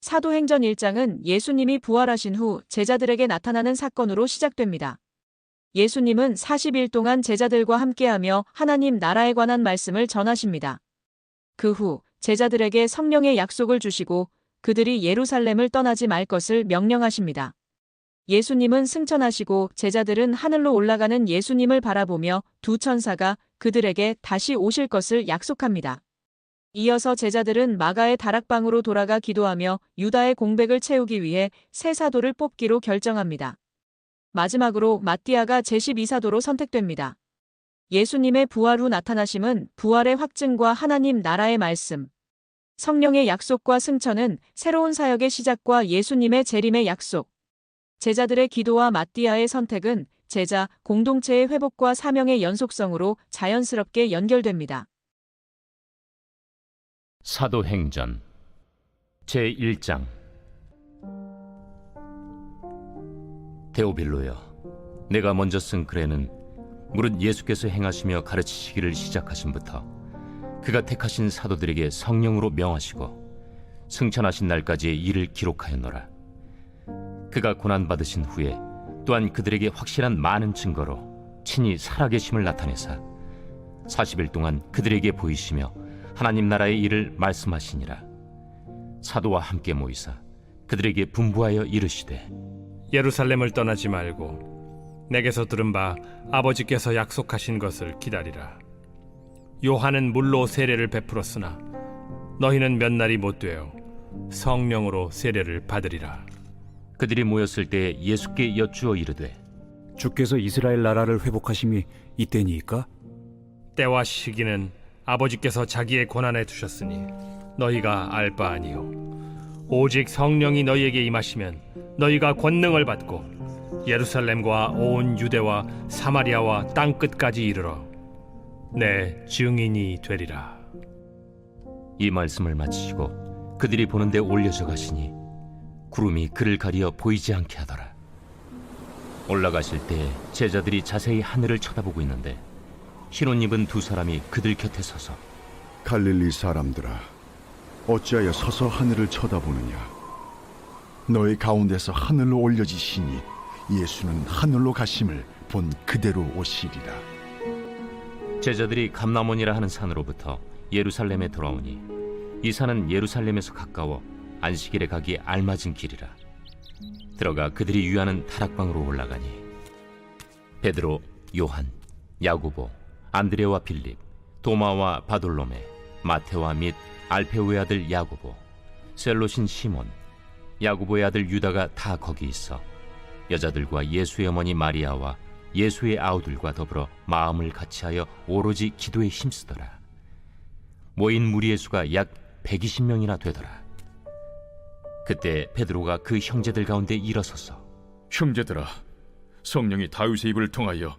사도행전 1장은 예수님이 부활하신 후 제자들에게 나타나는 사건으로 시작됩니다. 예수님은 40일 동안 제자들과 함께하며 하나님 나라에 관한 말씀을 전하십니다. 그 후 제자들에게 성령의 약속을 주시고 그들이 예루살렘을 떠나지 말 것을 명령하십니다. 예수님은 승천하시고 제자들은 하늘로 올라가는 예수님을 바라보며 두 천사가 그들에게 다시 오실 것을 약속합니다. 이어서 제자들은 마가의 다락방으로 돌아가 기도하며 유다의 공백을 채우기 위해 새 사도를 뽑기로 결정합니다. 마지막으로 마띠아가 제12사도로 선택됩니다. 예수님의 부활 후 나타나심은 부활의 확증과 하나님 나라의 말씀, 성령의 약속과 승천은 새로운 사역의 시작과 예수님의 재림의 약속, 제자들의 기도와 마띠아의 선택은 제자 공동체의 회복과 사명의 연속성으로 자연스럽게 연결됩니다. 사도행전 제1장. 데오빌로여, 내가 먼저 쓴 글에는 무릇 예수께서 행하시며 가르치시기를 시작하심부터 그가 택하신 사도들에게 성령으로 명하시고 승천하신 날까지의 일을 기록하였노라. 그가 고난받으신 후에 또한 그들에게 확실한 많은 증거로 친히 살아계심을 나타내사 40일 동안 그들에게 보이시며 하나님 나라의 일을 말씀하시니라. 사도와 함께 모이사 그들에게 분부하여 이르시되, 예루살렘을 떠나지 말고 내게서 들은 바 아버지께서 약속하신 것을 기다리라. 요한은 물로 세례를 베풀었으나 너희는 몇 날이 못 되어 성령으로 세례를 받으리라. 그들이 모였을 때 예수께 여쭈어 이르되, 주께서 이스라엘 나라를 회복하심이 이때니이까? 때와 시기는 아버지께서 자기의 권한에 두셨으니 너희가 알 바 아니요, 오직 성령이 너희에게 임하시면 너희가 권능을 받고 예루살렘과 온 유대와 사마리아와 땅끝까지 이르러 내 증인이 되리라. 이 말씀을 마치시고 그들이 보는데 올려져 가시니 구름이 그를 가리어 보이지 않게 하더라. 올라가실 때 제자들이 자세히 하늘을 쳐다보고 있는데 흰옷 입은 두 사람이 그들 곁에 서서, 갈릴리 사람들아, 어찌하여 서서 하늘을 쳐다보느냐? 너희 가운데서 하늘로 올려지시니 예수는 하늘로 가심을 본 그대로 오시리라. 제자들이 감람원이라 하는 산으로부터 예루살렘에 돌아오니 이 산은 예루살렘에서 가까워 안식일에 가기에 알맞은 길이라. 들어가 그들이 유하는 다락방으로 올라가니 베드로, 요한, 야고보, 안드레와 빌립, 도마와 바돌로메, 마테와 및 알페오의 아들 야고보, 셀롯인 시몬, 야고보의 아들 유다가 다 거기 있어 여자들과 예수의 어머니 마리아와 예수의 아우들과 더불어 마음을 같이하여 오로지 기도에 힘쓰더라. 모인 무리의 수가 약 120명이나 되더라. 그때 베드로가 그 형제들 가운데 일어서서, 형제들아, 성령이 다윗의 입을 통하여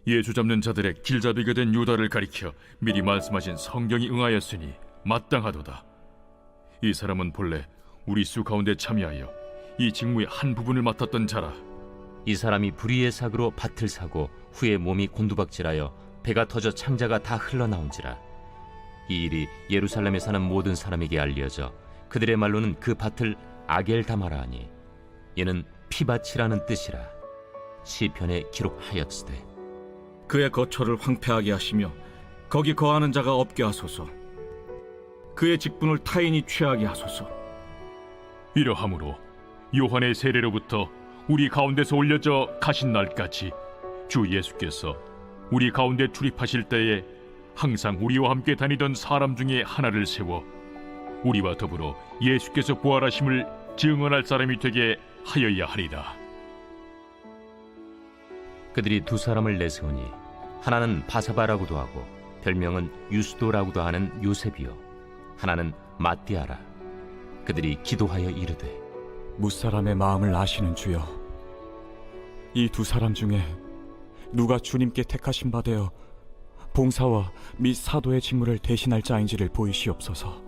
예수 잡는 자들의 길잡이가 된 유다를 가리켜 미리 말씀하신 성경이 응하였으니 마땅하도다. 이 사람은 본래 우리 수 가운데 참여하여 이 직무의 한 부분을 맡았던 자라. 이 사람이 불의의 삭으로 밭을 사고 후에 몸이 곤두박질하여 배가 터져 창자가 다 흘러나온지라. 이 일이 예루살렘에 사는 모든 사람에게 알려져 그들의 말로는 그 밭을 아겔다마라 하니 이는 피밭이라는 뜻이라. 시편에 기록하였으되, 그의 거처를 황폐하게 하시며 거기 거하는 자가 없게 하소서. 그의 직분을 타인이 취하게 하소서. 이러함으로 요한의 세례로부터 우리 가운데서 올려져 가신 날까지 주 예수께서 우리 가운데 출입하실 때에 항상 우리와 함께 다니던 사람 중에 하나를 세워 우리와 더불어 예수께서 부활하심을 증언할 사람이 되게 하여야 하리라. 그들이 두 사람을 내세우니 하나는 바사바라고도 하고 별명은 유스도라고도 하는 요셉이요, 하나는 마띠아라. 그들이 기도하여 이르되, 무사람의 마음을 아시는 주여, 이 두 사람 중에 누가 주님께 택하신 바 되어 봉사와 및 사도의 직무를 대신할 자인지를 보이시옵소서.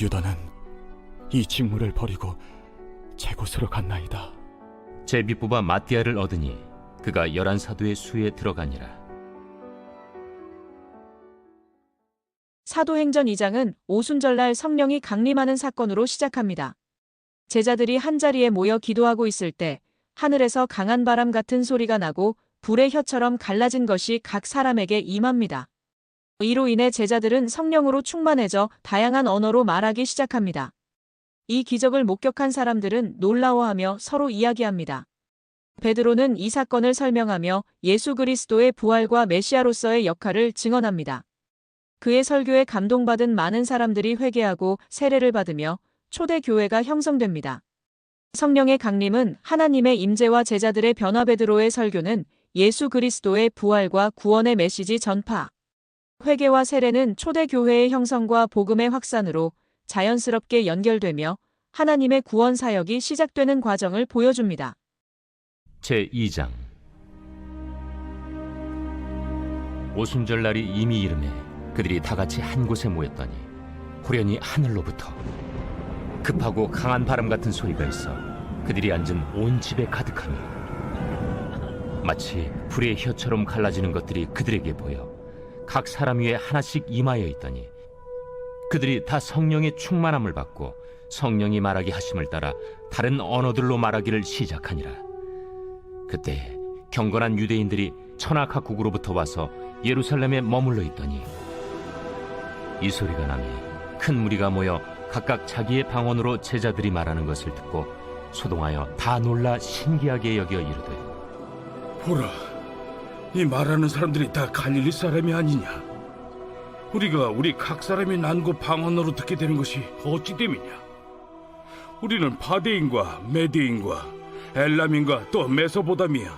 유다는 이 직무를 버리고 제 곳으로 갔나이다. 제비 뽑아 마띠아를 얻으니 그가 11사도의 수에 들어가니라. 사도행전 2장은 오순절날 성령이 강림하는 사건으로 시작합니다. 제자들이 한자리에 모여 기도하고 있을 때 하늘에서 강한 바람 같은 소리가 나고 불의 혀처럼 갈라진 것이 각 사람에게 임합니다. 이로 인해 제자들은 성령으로 충만해져 다양한 언어로 말하기 시작합니다. 이 기적을 목격한 사람들은 놀라워하며 서로 이야기합니다. 베드로는 이 사건을 설명하며 예수 그리스도의 부활과 메시아로서의 역할을 증언합니다. 그의 설교에 감동받은 많은 사람들이 회개하고 세례를 받으며 초대 교회가 형성됩니다. 성령의 강림은 하나님의 임재와 제자들의 변화. 베드로의 설교는 예수 그리스도의 부활과 구원의 메시지 전파. 회개와 세례는 초대 교회의 형성과 복음의 확산으로 자연스럽게 연결되며 하나님의 구원 사역이 시작되는 과정을 보여줍니다. 제2장 오순절날이 이미 이르매 그들이 다 같이 한 곳에 모였더니 호련히 하늘로부터 급하고 강한 바람 같은 소리가 있어 그들이 앉은 온 집에 가득하며 마치 불의 혀처럼 갈라지는 것들이 그들에게 보여 각 사람 위에 하나씩 임하여 있더니 그들이 다 성령의 충만함을 받고 성령이 말하게 하심을 따라 다른 언어들로 말하기를 시작하니라. 그때 경건한 유대인들이 천하 각국으로부터 와서 예루살렘에 머물러 있더니 이 소리가 나매 큰 무리가 모여 각각 자기의 방언으로 제자들이 말하는 것을 듣고 소동하여 다 놀라 신기하게 여겨 이르되 보라, 이 말하는 사람들이 다 갈릴리 사람이 아니냐? 우리가 우리 각 사람이 난 곳 방언으로 듣게 되는 것이 어찌 됨이냐? 우리는 바데인과 메데인과 엘람인과 또 메소보다미아,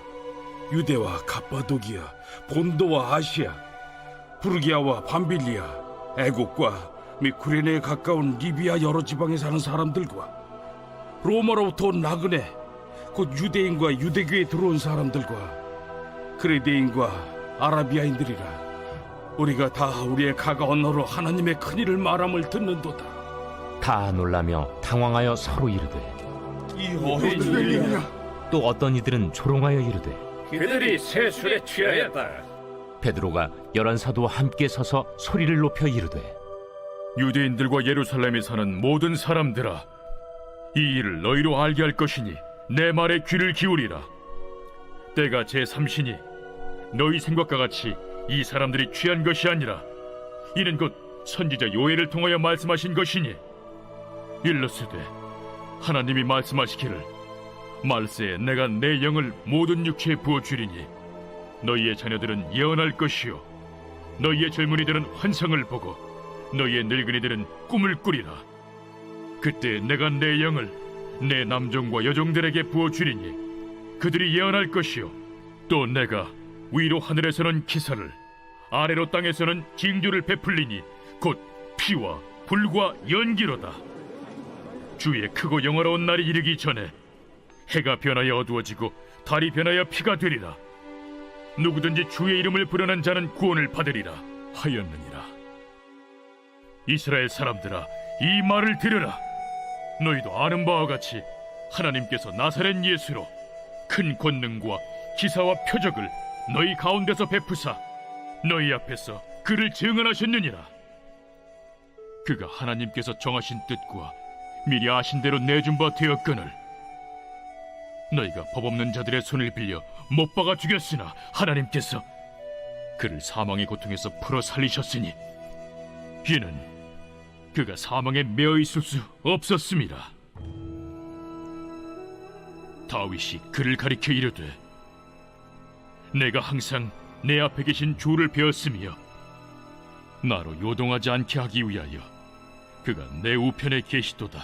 유대와 갑바도기아, 본도와 아시아, 부르기아와 밤빌리아, 애국과 및 구레네에 가까운 리비아 여러 지방에 사는 사람들과 로마로부터 온 나그네, 곧 유대인과 유대교에 들어온 사람들과 그레데인과 아라비아인들이라. 우리가 다 우리의 각 언어로 하나님의 큰일을 말함을 듣는도다. 다 놀라며 당황하여 서로 이르되 이 어린 일이냐? 또 어떤 이들은 조롱하여 이르되 그들이 세술에 취하였다. 베드로가 열한 사도와 함께 서서 소리를 높여 이르되 유대인들과 예루살렘에 사는 모든 사람들아, 이 일을 너희로 알게 할 것이니 내 말에 귀를 기울이라. 때가 제3시니 너희 생각과 같이 이 사람들이 취한 것이 아니라 이는 곧 선지자 요엘을 통하여 말씀하신 것이니 일러스되 하나님이 말씀하시기를 말세에 내가 내 영을 모든 육체에 부어주리니 너희의 자녀들은 예언할 것이요 너희의 젊은이들은 환상을 보고 너희의 늙은이들은 꿈을 꾸리라. 그때 내가 내 영을 내 남종과 여종들에게 부어주리니 그들이 예언할 것이요 또 내가 위로 하늘에서는 기사를 아래로 땅에서는 징조를 베풀리니 곧 피와 불과 연기로다. 주의 크고 영화로운 날이 이르기 전에 해가 변하여 어두워지고 달이 변하여 피가 되리라. 누구든지 주의 이름을 부르는 자는 구원을 받으리라 하였느니라. 이스라엘 사람들아, 이 말을 들으라. 너희도 아는 바와 같이 하나님께서 나사렛 예수로 큰 권능과 기사와 표적을 너희 가운데서 베푸사 너희 앞에서 그를 증언하셨느니라. 그가 하나님께서 정하신 뜻과 미리 아신 대로 내준 바 되었거늘 너희가 법 없는 자들의 손을 빌려 못 박아 죽였으나 하나님께서 그를 사망의 고통에서 풀어 살리셨으니 이는 그가 사망에 매어 있을 수 없었습니다. 다윗이 그를 가리켜 이르되 내가 항상 내 앞에 계신 주를 배웠으며 나로 요동하지 않게 하기 위하여 그가 내 우편에 계시도다.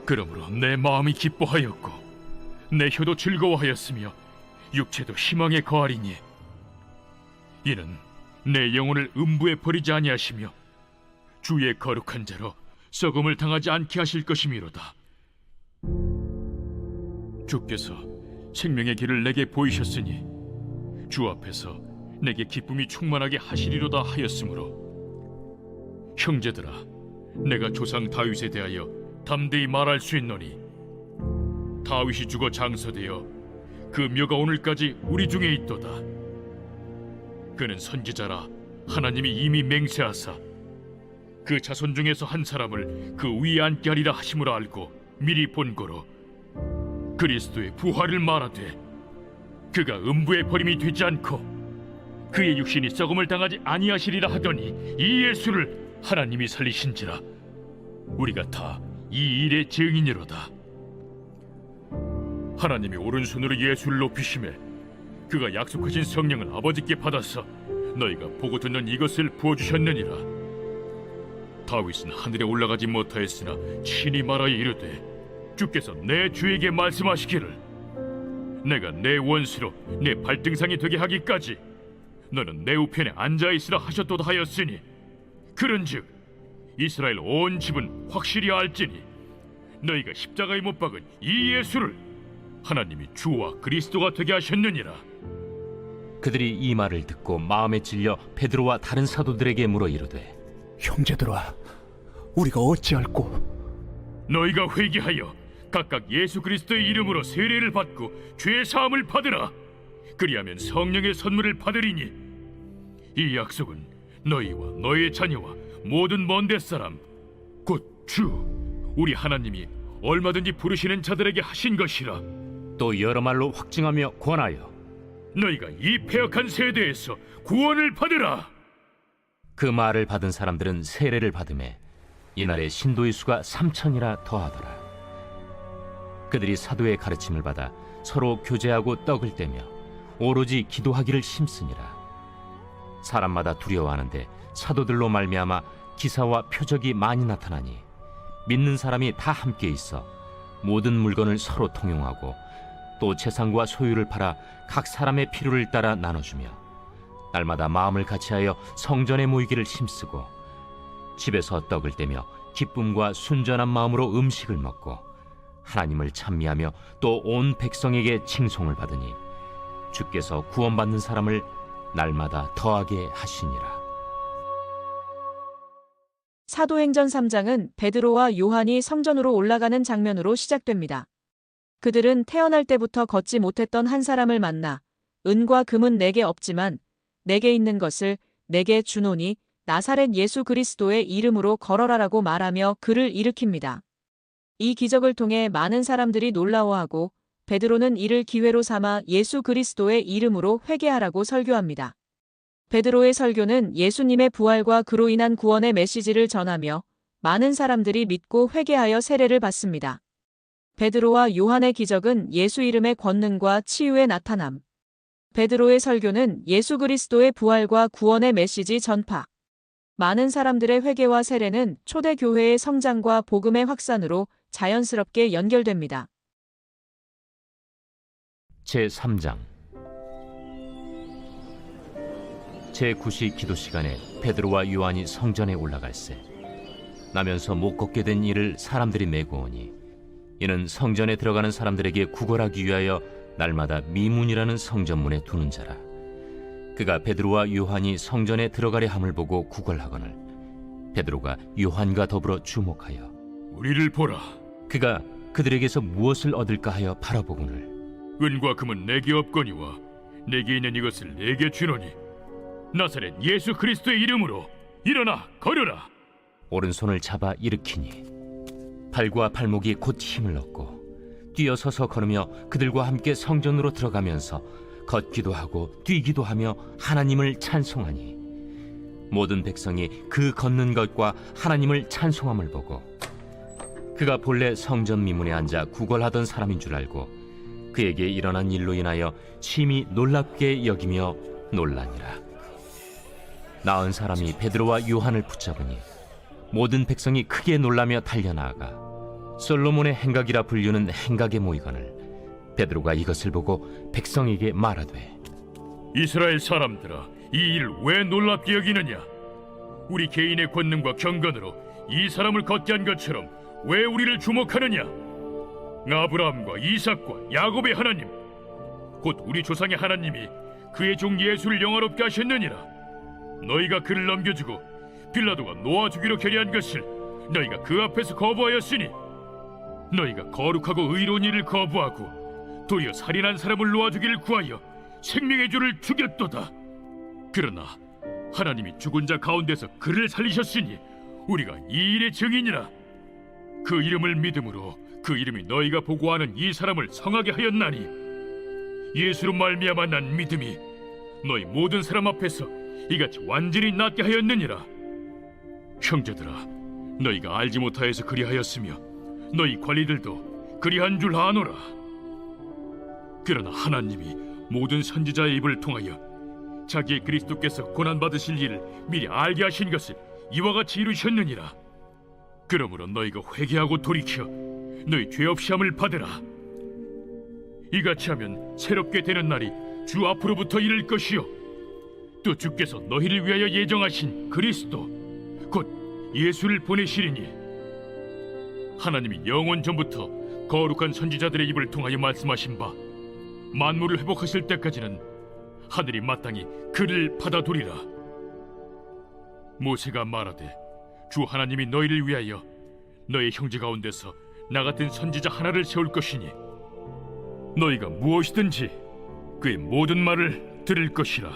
그러므로 내 마음이 기뻐하였고 내 혀도 즐거워하였으며 육체도 희망에 거하리니 이는 내 영혼을 음부에 버리지 아니하시며 주의 거룩한 자로 썩음을 당하지 않게 하실 것이미로다. 주께서 생명의 길을 내게 보이셨으니 주 앞에서 내게 기쁨이 충만하게 하시리로다 하였으므로 형제들아, 내가 조상 다윗에 대하여 담대히 말할 수 있노니 다윗이 죽어 장서되어 그 묘가 오늘까지 우리 중에 있도다. 그는 선지자라 하나님이 이미 맹세하사 그 자손 중에서 한 사람을 그 위에 앉게 하리라 하심을 알고 미리 본고로 그리스도의 부활을 말하되 그가 음부의 버림이 되지 않고 그의 육신이 썩음을 당하지 아니하시리라 하더니 이 예수를 하나님이 살리신지라. 우리가 다 이 일의 증인이로다. 하나님이 오른손으로 예수를 높이심에 그가 약속하신 성령을 아버지께 받아서 너희가 보고 듣는 이것을 부어주셨느니라. 다윗은 하늘에 올라가지 못하였으나 친히 말하여 이르되 주께서 내 주에게 말씀하시기를 내가 내 원수로 내 발등상이 되게 하기까지 너는 내 우편에 앉아있으라 하셨도다 하였으니 그런즉 이스라엘 온 집은 확실히 알지니 너희가 십자가에 못 박은 이 예수를 하나님이 주와 그리스도가 되게 하셨느니라. 그들이 이 말을 듣고 마음에 찔려 베드로와 다른 사도들에게 물어 이르되 형제들아, 우리가 어찌할꼬? 너희가 회개하여 각각 예수 그리스도의 이름으로 세례를 받고 죄 사함을 받으라. 그리하면 성령의 선물을 받으리니 이 약속은 너희와 너희의 자녀와 모든 먼 데 사람 곧 주 우리 하나님이 얼마든지 부르시는 자들에게 하신 것이라. 또 여러 말로 확증하며 권하여 너희가 이 패역한 세대에서 구원을 받으라. 그 말을 받은 사람들은 세례를 받음에 이날에 신도의 수가 3,000이나 더하더라. 그들이 사도의 가르침을 받아 서로 교제하고 떡을 떼며 오로지 기도하기를 힘쓰니라. 사람마다 두려워하는데 사도들로 말미암아 기사와 표적이 많이 나타나니 믿는 사람이 다 함께 있어 모든 물건을 서로 통용하고 또 재산과 소유를 팔아 각 사람의 필요를 따라 나눠주며 날마다 마음을 같이하여 성전에 모이기를 힘쓰고 집에서 떡을 떼며 기쁨과 순전한 마음으로 음식을 먹고 하나님을 찬미하며 또 온 백성에게 칭송을 받으니 주께서 구원받는 사람을 날마다 더하게 하시니라. 사도행전 3장은 베드로와 요한이 성전으로 올라가는 장면으로 시작됩니다. 그들은 태어날 때부터 걷지 못했던 한 사람을 만나 은과 금은 내게 없지만 내게 있는 것을 내게 주노니 나사렛 예수 그리스도의 이름으로 걸어라라고 말하며 그를 일으킵니다. 이 기적을 통해 많은 사람들이 놀라워하고 베드로는 이를 기회로 삼아 예수 그리스도의 이름으로 회개하라고 설교합니다. 베드로의 설교는 예수님의 부활과 그로 인한 구원의 메시지를 전하며 많은 사람들이 믿고 회개하여 세례를 받습니다. 베드로와 요한의 기적은 예수 이름의 권능과 치유의 나타남. 베드로의 설교는 예수 그리스도의 부활과 구원의 메시지 전파. 많은 사람들의 회개와 세례는 초대 교회의 성장과 복음의 확산으로 자연스럽게 연결됩니다. 제3장 제9시 기도 시간에 베드로와 요한이 성전에 올라갈새 나면서 못 걷게 된 이를 사람들이 메고 오니 이는 성전에 들어가는 사람들에게 구걸하기 위하여 날마다 미문이라는 성전문에 두는 자라. 그가 베드로와 요한이 성전에 들어가려 함을 보고 구걸하거늘 베드로가 요한과 더불어 주목하여 우리를 보라. 그가 그들에게서 무엇을 얻을까 하여 바라보거늘 은과 금은 내게 없거니와 내게 있는 이것을 내게 주노니 나사렛 예수 그리스도의 이름으로 일어나 걸으라. 오른손을 잡아 일으키니 발과 발목이 곧 힘을 얻고 뛰어서서 걸으며 그들과 함께 성전으로 들어가면서 걷기도 하고 뛰기도 하며 하나님을 찬송하니 모든 백성이 그 걷는 것과 하나님을 찬송함을 보고 그가 본래 성전 미문에 앉아 구걸하던 사람인 줄 알고 그에게 일어난 일로 인하여 심히 놀랍게 여기며 놀라니라. 나은 사람이 베드로와 요한을 붙잡으니 모든 백성이 크게 놀라며 달려나아가 솔로몬의 행각이라 불리는 행각에 모이거늘 베드로가 이것을 보고 백성에게 말하되 이스라엘 사람들아, 이 일을 왜 놀랍게 여기느냐? 우리 개인의 권능과 경건으로 이 사람을 걷게 한 것처럼 왜 우리를 주목하느냐? 아브라함과 이삭과 야곱의 하나님 곧 우리 조상의 하나님이 그의 종 예수를 영화롭게 하셨느니라. 너희가 그를 넘겨주고 빌라도가 놓아주기로 결의한 것을 너희가 그 앞에서 거부하였으니 너희가 거룩하고 의로운 일을 거부하고 도리어 살인한 사람을 놓아주기를 구하여 생명의 주를 죽였도다. 그러나 하나님이 죽은 자 가운데서 그를 살리셨으니 우리가 이 일의 증인이라. 그 이름을 믿음으로 그 이름이 너희가 보고하는 이 사람을 성하게 하였나니 예수로 말미암아 난 믿음이 너희 모든 사람 앞에서 이같이 완전히 낫게 하였느니라. 형제들아, 너희가 알지 못하여서 그리하였으며 너희 관리들도 그리한 줄 아노라. 그러나 하나님이 모든 선지자의 입을 통하여 자기의 그리스도께서 고난받으실 일을 미리 알게 하신 것을 이와 같이 이루셨느니라. 그러므로 너희가 회개하고 돌이켜 너희 죄 없이 함을 받으라. 이같이 하면 새롭게 되는 날이 주 앞으로부터 이를 것이요 또 주께서 너희를 위하여 예정하신 그리스도 곧 예수를 보내시리니 하나님이 영원 전부터 거룩한 선지자들의 입을 통하여 말씀하신 바 만물을 회복하실 때까지는 하늘이 마땅히 그를 받아두리라. 모세가 말하되 주 하나님이 너희를 위하여 너희 형제 가운데서 나 같은 선지자 하나를 세울 것이니 너희가 무엇이든지 그의 모든 말을 들을 것이라.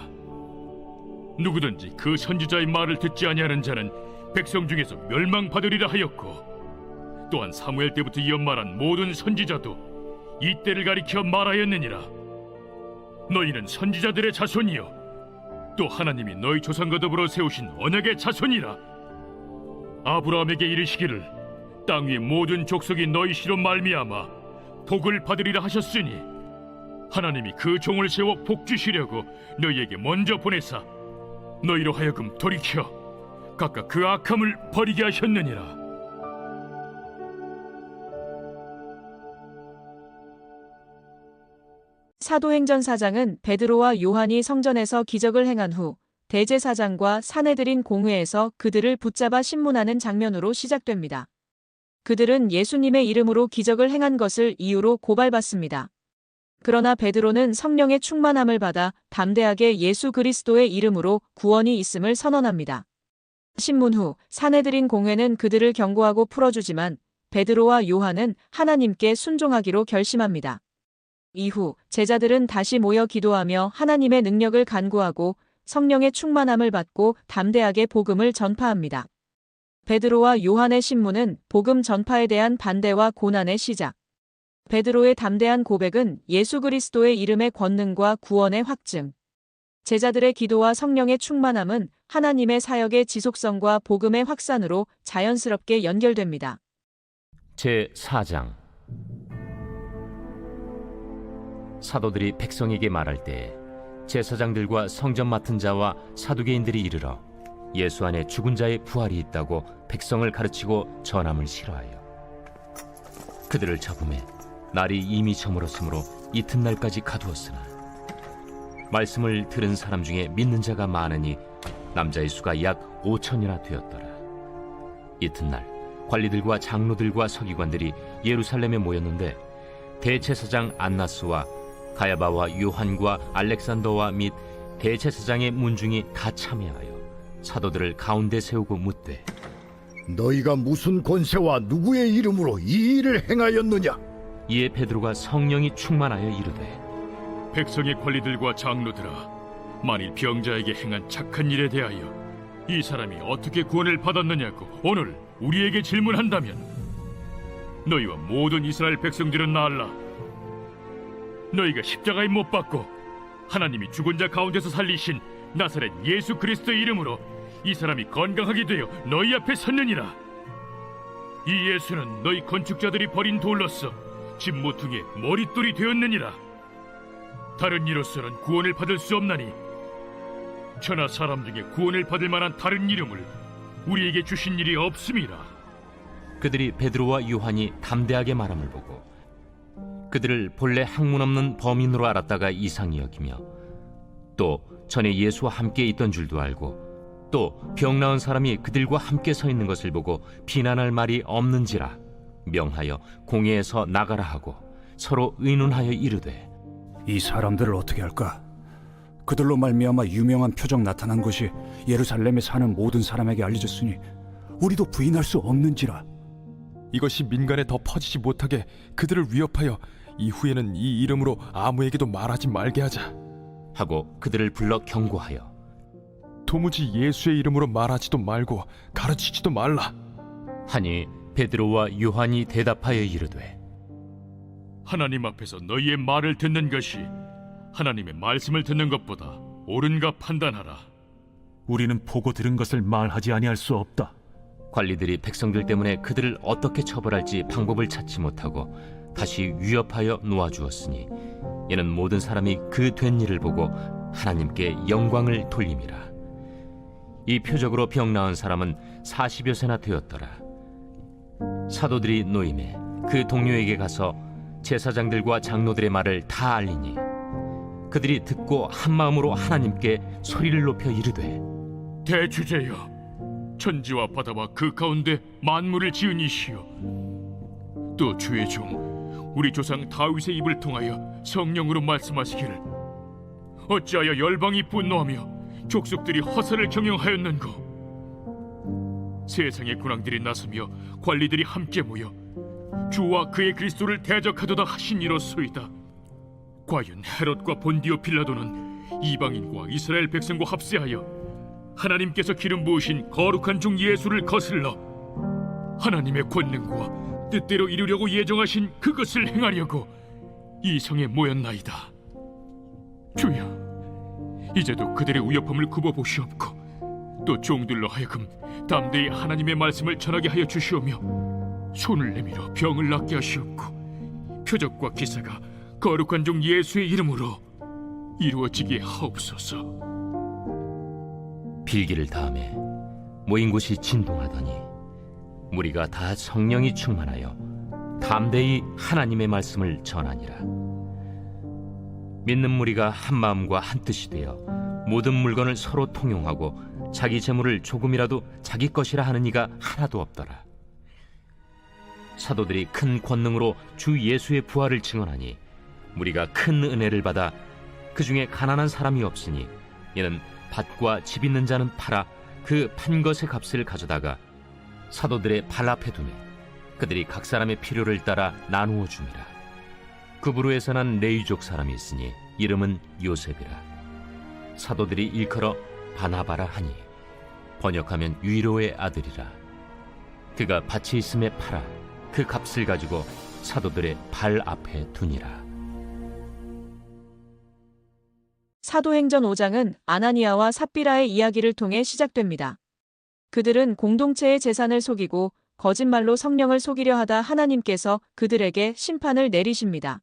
누구든지 그 선지자의 말을 듣지 아니하는 자는 백성 중에서 멸망받으리라 하였고 또한 사무엘 때부터 이어 말한 모든 선지자도 이 때를 가리켜 말하였느니라. 너희는 선지자들의 자손이요 또 하나님이 너희 조상과 더불어 세우신 언약의 자손이라. 아브라함에게 이르시기를 땅 위의 모든 족속이 너희 씨로 말미암아 복을 받으리라 하셨으니 하나님이 그 종을 세워 복 주시려고 너희에게 먼저 보내사 너희로 하여금 돌이켜 각각 그 악함을 버리게 하셨느니라. 사도행전 4장은 베드로와 요한이 성전에서 기적을 행한 후 대제사장과 사내들인 공회에서 그들을 붙잡아 신문하는 장면으로 시작됩니다. 그들은 예수님의 이름으로 기적을 행한 것을 이유로 고발받습니다. 그러나 베드로는 성령의 충만함을 받아 담대하게 예수 그리스도의 이름으로 구원이 있음을 선언합니다. 신문 후 사내들인 공회는 그들을 경고하고 풀어주지만 베드로와 요한은 하나님께 순종하기로 결심합니다. 이후 제자들은 다시 모여 기도하며 하나님의 능력을 간구하고 성령의 충만함을 받고 담대하게 복음을 전파합니다. 베드로와 요한의 신문은 복음 전파에 대한 반대와 고난의 시작. 베드로의 담대한 고백은 예수 그리스도의 이름의 권능과 구원의 확증. 제자들의 기도와 성령의 충만함은 하나님의 사역의 지속성과 복음의 확산으로 자연스럽게 연결됩니다. 제4장 사도들이 백성에게 말할 때 제사장들과 성전 맡은 자와 사두개인들이 이르러 예수 안에 죽은 자의 부활이 있다고 백성을 가르치고 전함을 싫어하여 그들을 잡음에 날이 이미 저물었으므로 이튿날까지 가두었으나 말씀을 들은 사람 중에 믿는 자가 많으니 남자의 수가 약 5천이나 되었더라. 이튿날 관리들과 장로들과 서기관들이 예루살렘에 모였는데 대제사장 안나스와 가야바와 요한과 알렉산더와 및 대제사장의 문중이 다 참여하여 사도들을 가운데 세우고 묻되 너희가 무슨 권세와 누구의 이름으로 이 일을 행하였느냐? 이에 베드로가 성령이 충만하여 이르되 백성의 관리들과 장로들아, 만일 병자에게 행한 착한 일에 대하여 이 사람이 어떻게 구원을 받았느냐고 오늘 우리에게 질문한다면 너희와 모든 이스라엘 백성들은 알라. 너희가 십자가에 못 박고 하나님이 죽은 자 가운데서 살리신 나사렛 예수 그리스도의 이름으로 이 사람이 건강하게 되어 너희 앞에 섰느니라. 이 예수는 너희 건축자들이 버린 돌로서 집 모퉁이의 머릿돌이 되었느니라. 다른 이로서는 구원을 받을 수 없나니 천하 사람 중에 구원을 받을 만한 다른 이름을 우리에게 주신 일이 없음이라. 그들이 베드로와 요한이 담대하게 말함을 보고 그들을 본래 학문 없는 범인으로 알았다가 이상히 여기며 또 전에 예수와 함께 있던 줄도 알고 또 병 나은 사람이 그들과 함께 서 있는 것을 보고 비난할 말이 없는지라 명하여 공회에서 나가라 하고 서로 의논하여 이르되 이 사람들을 어떻게 할까? 그들로 말미암아 유명한 표적 나타난 것이 예루살렘에 사는 모든 사람에게 알려졌으니 우리도 부인할 수 없는지라. 이것이 민간에 더 퍼지지 못하게 그들을 위협하여 이후에는 이 이름으로 아무에게도 말하지 말게 하자 하고 그들을 불러 경고하여 도무지 예수의 이름으로 말하지도 말고 가르치지도 말라. 하니 베드로와 요한이 대답하여 이르되 하나님 앞에서 너희의 말을 듣는 것이 하나님의 말씀을 듣는 것보다 옳은가 판단하라. 우리는 보고 들은 것을 말하지 아니할 수 없다. 관리들이 백성들 때문에 그들을 어떻게 처벌할지 방법을 찾지 못하고 다시 위협하여 놓아주었으니 이는 모든 사람이 그 된 일을 보고 하나님께 영광을 돌림이라. 이 표적으로 병 나은 사람은 40여 세나 되었더라. 사도들이 노임에 그 동료에게 가서 제사장들과 장로들의 말을 다 알리니 그들이 듣고 한 마음으로 하나님께 소리를 높여 이르되 대주제여, 천지와 바다와 그 가운데 만물을 지은 이시여, 또 주의 종 우리 조상 다윗의 입을 통하여 성령으로 말씀하시기를 어찌하여 열방이 분노하며 족속들이 허사를 경영하였는고. 세상의 군왕들이 나서며 관리들이 함께 모여 주와 그의 그리스도를 대적하도다 하신 이로소이다. 과연 헤롯과 본디오 빌라도는 이방인과 이스라엘 백성과 합세하여 하나님께서 기름 부으신 거룩한 종 예수를 거슬러 하나님의 권능과 뜻대로 이루려고 예정하신 그것을 행하려고 이 성에 모였나이다. 주여, 이제도 그들의 우여픔을 굽어보시옵고 또 종들로 하여금 담대히 하나님의 말씀을 전하게 하여 주시오며 손을 내밀어 병을 낫게 하시옵고 표적과 기사가 거룩한 종 예수의 이름으로 이루어지게 하옵소서. 빌기를 다음에 모인 곳이 진동하더니 무리가 다 성령이 충만하여 담대히 하나님의 말씀을 전하니라. 믿는 무리가 한 마음과 한 뜻이 되어 모든 물건을 서로 통용하고 자기 재물을 조금이라도 자기 것이라 하는 이가 하나도 없더라. 사도들이 큰 권능으로 주 예수의 부활을 증언하니 무리가 큰 은혜를 받아 그 중에 가난한 사람이 없으니 이는 밭과 집 있는 자는 팔아 그 판 것의 값을 가져다가 사도들의 발 앞에 두매 그들이 각 사람의 필요를 따라 나누어 줍니다. 구브로에서 난 레위족 사람이 있으니 이름은 요셉이라. 사도들이 일컬어 바나바라 하니 번역하면 위로의 아들이라. 그가 밭이 있음에 팔아 그 값을 가지고 사도들의 발 앞에 두니라. 사도행전 5장은 아나니아와 삽비라의 이야기를 통해 시작됩니다. 그들은 공동체의 재산을 속이고 거짓말로 성령을 속이려 하다 하나님께서 그들에게 심판을 내리십니다.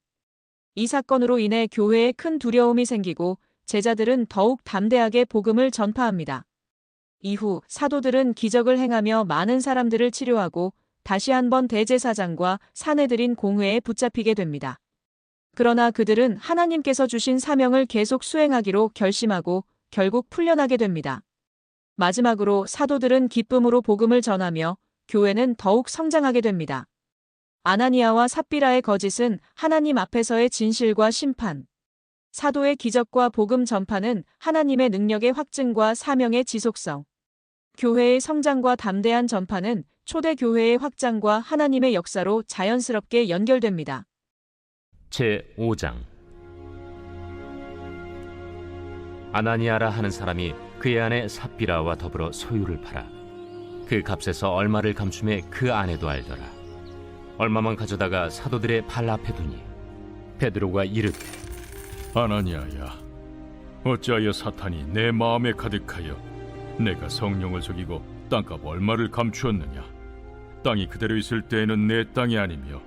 이 사건으로 인해 교회에 큰 두려움이 생기고 제자들은 더욱 담대하게 복음을 전파합니다. 이후 사도들은 기적을 행하며 많은 사람들을 치료하고 다시 한번 대제사장과 사내들인 공회에 붙잡히게 됩니다. 그러나 그들은 하나님께서 주신 사명을 계속 수행하기로 결심하고 결국 풀려나게 됩니다. 마지막으로 사도들은 기쁨으로 복음을 전하며 교회는 더욱 성장하게 됩니다. 아나니아와 삽비라의 거짓은 하나님 앞에서의 진실과 심판, 사도의 기적과 복음 전파는 하나님의 능력의 확증과 사명의 지속성, 교회의 성장과 담대한 전파는 초대 교회의 확장과 하나님의 역사로 자연스럽게 연결됩니다. 제5장. 아나니아라 하는 사람이 그의 아내 삽비라와 더불어 소유를 팔아 그 값에서 얼마를 감춤해 그 아내도 알더라. 얼마만 가져다가 사도들의 발 앞에 두니 베드로가 이르되 아나니아야, 어찌하여 사탄이 내 마음에 가득하여 내가 성령을 속이고 땅값 얼마를 감추었느냐. 땅이 그대로 있을 때에는 내 땅이 아니며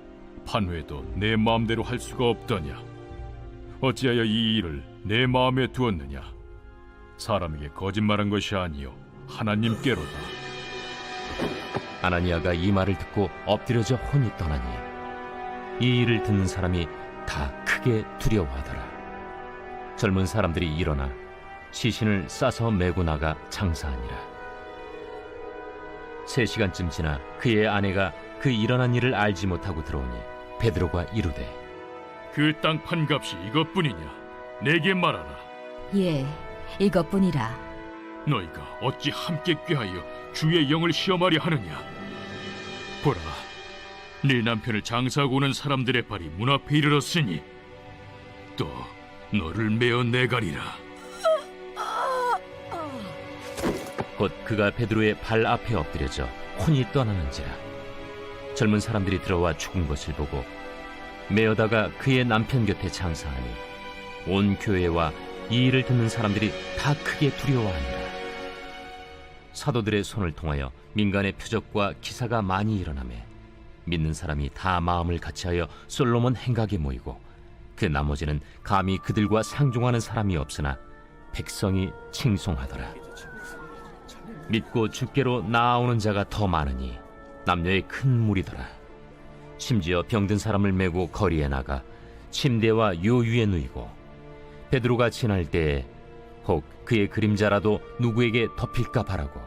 판회도 내 마음대로 할 수가 없더냐. 어찌하여 이 일을 내 마음에 두었느냐. 사람에게 거짓말한 것이 아니요 하나님께로다. 아나니아가 이 말을 듣고 엎드려져 혼이 떠나니 이 일을 듣는 사람이 다 크게 두려워하더라. 젊은 사람들이 일어나 시신을 싸서 메고 나가 장사하니라. 3시간쯤 지나 그의 아내가 그 일어난 일을 알지 못하고 들어오니 베드로가 이르되 그 땅 판값이 이것뿐이냐. 내게 말하라. 예, 이것뿐이라. 너희가 어찌 함께 꾀하여 주의 영을 시험하려 하느냐. 보라, 네 남편을 장사하고 오는 사람들의 발이 문 앞에 이르렀으니 또 너를 메어 내가리라. 곧 그가 베드로의 발 앞에 엎드려져 혼이 떠나는지라. 젊은 사람들이 들어와 죽은 것을 보고 메어다가 그의 남편 곁에 장사하니 온 교회와 이 일을 듣는 사람들이 다 크게 두려워하니라. 사도들의 손을 통하여 민간의 표적과 기사가 많이 일어나매 믿는 사람이 다 마음을 같이하여 솔로몬 행각에 모이고 그 나머지는 감히 그들과 상종하는 사람이 없으나 백성이 칭송하더라. 믿고 주께로 나아오는 자가 더 많으니 남녀의 큰 무리더라. 심지어 병든 사람을 메고 거리에 나가 침대와 요 위에 누이고 베드로가 지날 때에 혹 그의 그림자라도 누구에게 덮일까 바라고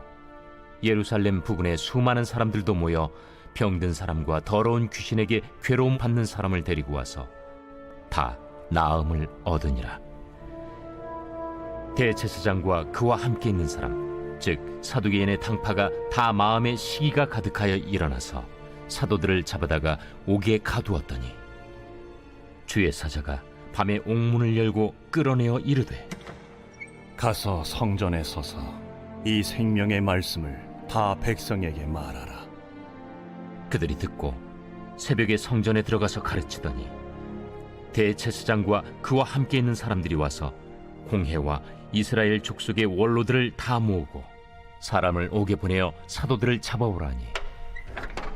예루살렘 부근에 수많은 사람들도 모여 병든 사람과 더러운 귀신에게 괴로움 받는 사람을 데리고 와서 다 나음을 얻으니라. 대제사장과 그와 함께 있는 사람, 즉 사두개인의 당파가 다 마음에 시기가 가득하여 일어나서 사도들을 잡아다가 옥에 가두었더니 주의 사자가 밤에 옥문을 열고 끌어내어 이르되 가서 성전에 서서 이 생명의 말씀을 다 백성에게 말하라. 그들이 듣고 새벽에 성전에 들어가서 가르치더니 대제사장과 그와 함께 있는 사람들이 와서 공회와 이스라엘 족속의 원로들을 다 모으고 사람을 옥에 보내어 사도들을 잡아오라니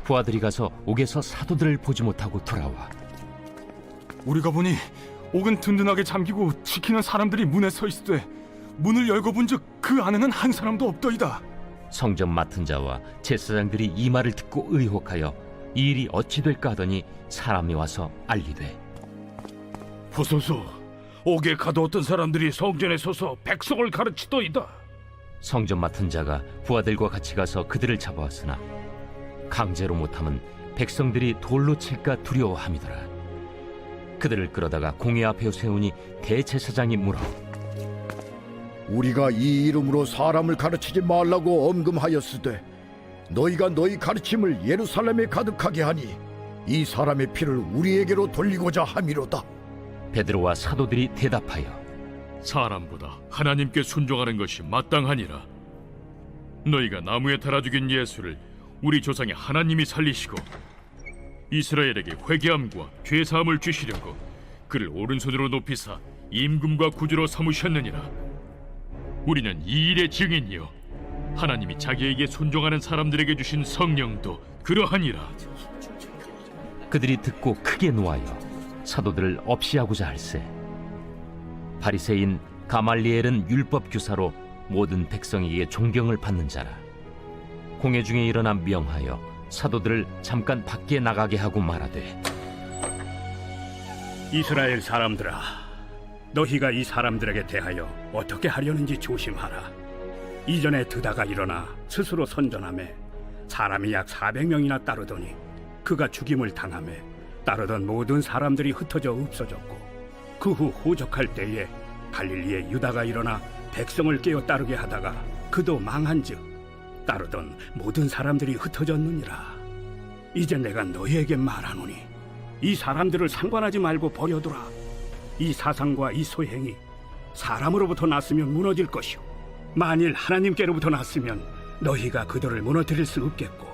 부하들이 가서 옥에서 사도들을 보지 못하고 돌아와 우리가 보니 옥은 든든하게 잠기고 지키는 사람들이 문에 서 있으되 문을 열고 본즉 그 안에는 한 사람도 없더이다. 성전 맡은 자와 제사장들이 이 말을 듣고 의혹하여 이 일이 어찌 될까 하더니 사람이 와서 알리되 보소서, 옥에 가두었던 사람들이 성전에 서서 백성을 가르치더이다. 성전 맡은 자가 부하들과 같이 가서 그들을 잡아왔으나 강제로 못함은 백성들이 돌로 칠까 두려워함이더라. 그들을 끌어다가 공회 앞에 세우니 대제사장이 물어 우리가 이 이름으로 사람을 가르치지 말라고 엄금하였으되 너희가 너희 가르침을 예루살렘에 가득하게 하니 이 사람의 피를 우리에게로 돌리고자 함이로다. 베드로와 사도들이 대답하여 사람보다 하나님께 순종하는 것이 마땅하니라. 너희가 나무에 달아 죽인 예수를 우리 조상의 하나님이 살리시고 이스라엘에게 회개함과 죄사함을 주시려고 그를 오른손으로 높이사 임금과 구주로 삼으셨느니라. 우리는 이 일의 증인이요 하나님이 자기에게 순종하는 사람들에게 주신 성령도 그러하니라. 그들이 듣고 크게 노하여 사도들을 없이하고자 할세. 바리새인 가말리엘은 율법 교사로 모든 백성에게 존경을 받는 자라. 공회 중에 일어나 명하여 사도들을 잠깐 밖에 나가게 하고 말하되 이스라엘 사람들아, 너희가 이 사람들에게 대하여 어떻게 하려는지 조심하라. 이전에 드다가 일어나 스스로 선전하매 사람이 약 400명이나 따르더니 그가 죽임을 당하매 따르던 모든 사람들이 흩어져 없어졌고 그 후 호적할 때에 갈릴리에 유다가 일어나 백성을 깨어 따르게 하다가 그도 망한즉 따르던 모든 사람들이 흩어졌느니라. 이제 내가 너희에게 말하노니 이 사람들을 상관하지 말고 버려두라. 이 사상과 이 소행이 사람으로부터 났으면 무너질 것이요 만일 하나님께로부터 났으면 너희가 그들을 무너뜨릴 수 없겠고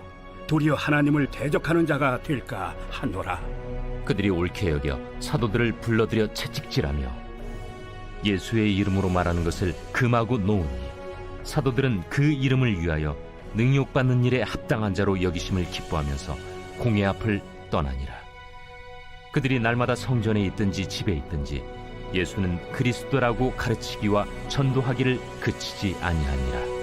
도리어 하나님을 대적하는 자가 될까 하노라. 그들이 옳게 여겨 사도들을 불러들여 채찍질하며 예수의 이름으로 말하는 것을 금하고 놓으니 사도들은 그 이름을 위하여 능욕받는 일에 합당한 자로 여기심을 기뻐하면서 공회 앞을 떠나니라. 그들이 날마다 성전에 있든지 집에 있든지 예수는 그리스도라고 가르치기와 전도하기를 그치지 아니하니라.